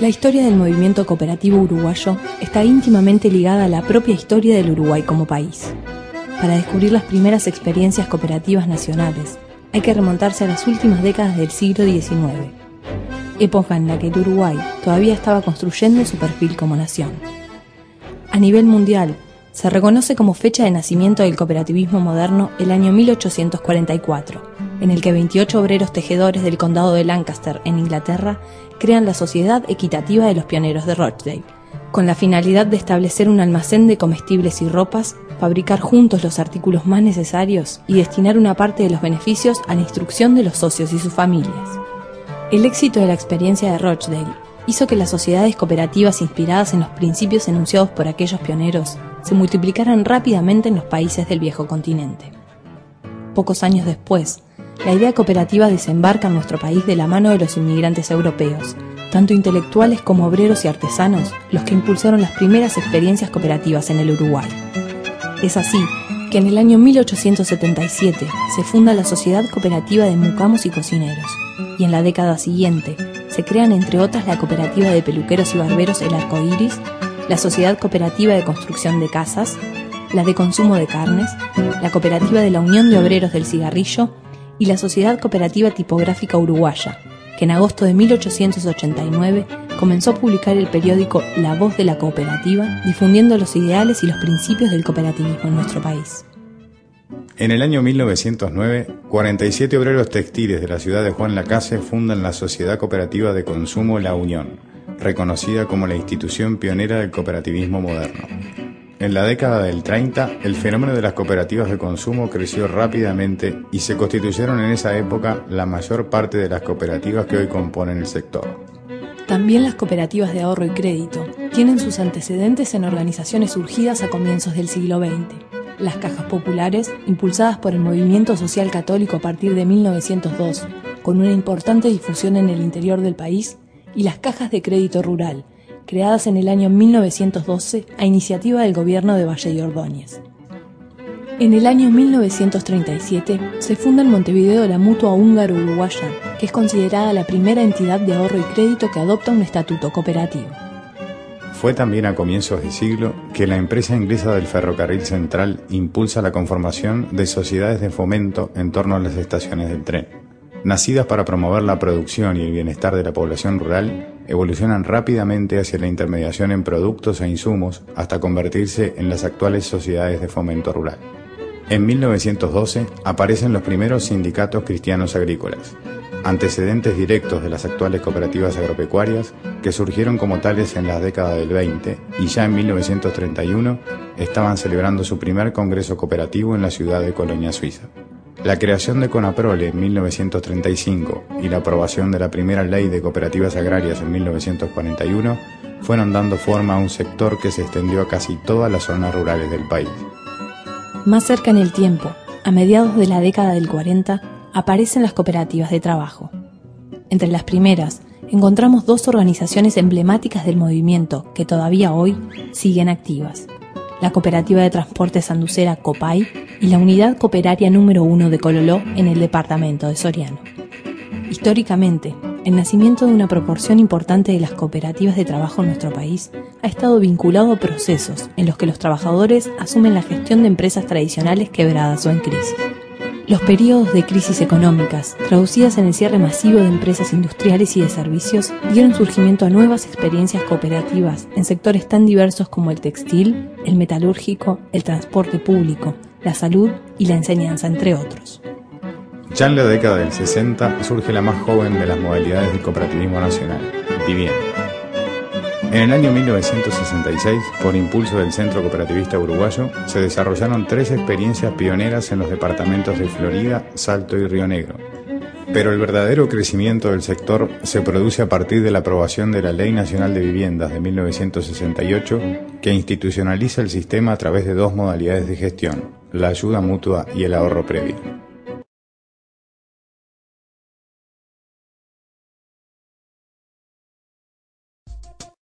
La historia del movimiento cooperativo uruguayo está íntimamente ligada a la propia historia del Uruguay como país. Para descubrir las primeras experiencias cooperativas nacionales, hay que remontarse a las últimas décadas del siglo XIX, época en la que el Uruguay todavía estaba construyendo su perfil como nación. A nivel mundial, se reconoce como fecha de nacimiento del cooperativismo moderno el año 1844, en el que 28 obreros tejedores del condado de Lancaster, en Inglaterra, crean la Sociedad Equitativa de los Pioneros de Rochdale, con la finalidad de establecer un almacén de comestibles y ropas, fabricar juntos los artículos más necesarios y destinar una parte de los beneficios a la instrucción de los socios y sus familias. El éxito de la experiencia de Rochdale hizo que las sociedades cooperativas inspiradas en los principios enunciados por aquellos pioneros se multiplicaran rápidamente en los países del viejo continente. Pocos años después, la idea cooperativa desembarca en nuestro país de la mano de los inmigrantes europeos, tanto intelectuales como obreros y artesanos, los que impulsaron las primeras experiencias cooperativas en el Uruguay. Es así que en el año 1877 se funda la Sociedad Cooperativa de Mucamos y Cocineros, y en la década siguiente se crean entre otras la Cooperativa de Peluqueros y Barberos El Arco Iris, la Sociedad Cooperativa de Construcción de Casas, la de Consumo de Carnes, la Cooperativa de la Unión de Obreros del Cigarrillo y la Sociedad Cooperativa Tipográfica Uruguaya, que en agosto de 1889 comenzó a publicar el periódico La Voz de la Cooperativa, difundiendo los ideales y los principios del cooperativismo en nuestro país. En el año 1909, 47 obreros textiles de la ciudad de Juan Lacase fundan la Sociedad Cooperativa de Consumo La Unión, reconocida como la institución pionera del cooperativismo moderno. En la década del 30, el fenómeno de las cooperativas de consumo creció rápidamente y se constituyeron en esa época la mayor parte de las cooperativas que hoy componen el sector. También las cooperativas de ahorro y crédito tienen sus antecedentes en organizaciones surgidas a comienzos del siglo XX. Las cajas populares, impulsadas por el movimiento social católico a partir de 1902, con una importante difusión en el interior del país, y las cajas de crédito rural, creadas en el año 1912 a iniciativa del gobierno de Valle y Ordóñez. En el año 1937 se funda en Montevideo la Mutua Húngaro-Uruguaya, que es considerada la primera entidad de ahorro y crédito que adopta un estatuto cooperativo. Fue también a comienzos de siglo que la empresa inglesa del Ferrocarril Central impulsa la conformación de sociedades de fomento en torno a las estaciones del tren. Nacidas para promover la producción y el bienestar de la población rural, evolucionan rápidamente hacia la intermediación en productos e insumos hasta convertirse en las actuales sociedades de fomento rural. En 1912 aparecen los primeros sindicatos cristianos agrícolas, antecedentes directos de las actuales cooperativas agropecuarias que surgieron como tales en la década del 20 y ya en 1931 estaban celebrando su primer congreso cooperativo en la ciudad de Colonia, Suiza. La creación de Conaprole en 1935 y la aprobación de la primera ley de cooperativas agrarias en 1941 fueron dando forma a un sector que se extendió a casi todas las zonas rurales del país. Más cerca en el tiempo, a mediados de la década del 40, aparecen las cooperativas de trabajo. Entre las primeras, encontramos dos organizaciones emblemáticas del movimiento que todavía hoy siguen activas: la Cooperativa de Transporte Sanducera Copay y la Unidad Cooperaria número 1 de Cololó en el departamento de Soriano. Históricamente, el nacimiento de una proporción importante de las cooperativas de trabajo en nuestro país ha estado vinculado a procesos en los que los trabajadores asumen la gestión de empresas tradicionales quebradas o en crisis. Los periodos de crisis económicas, traducidas en el cierre masivo de empresas industriales y de servicios, dieron surgimiento a nuevas experiencias cooperativas en sectores tan diversos como el textil, el metalúrgico, el transporte público, la salud y la enseñanza, entre otros. Ya en la década del 60 surge la más joven de las modalidades del cooperativismo nacional, Vivienda. En el año 1966, por impulso del Centro Cooperativista Uruguayo, se desarrollaron 3 experiencias pioneras en los departamentos de Florida, Salto y Río Negro. Pero el verdadero crecimiento del sector se produce a partir de la aprobación de la Ley Nacional de Viviendas de 1968, que institucionaliza el sistema a través de 2 modalidades de gestión: la ayuda mutua y el ahorro previo.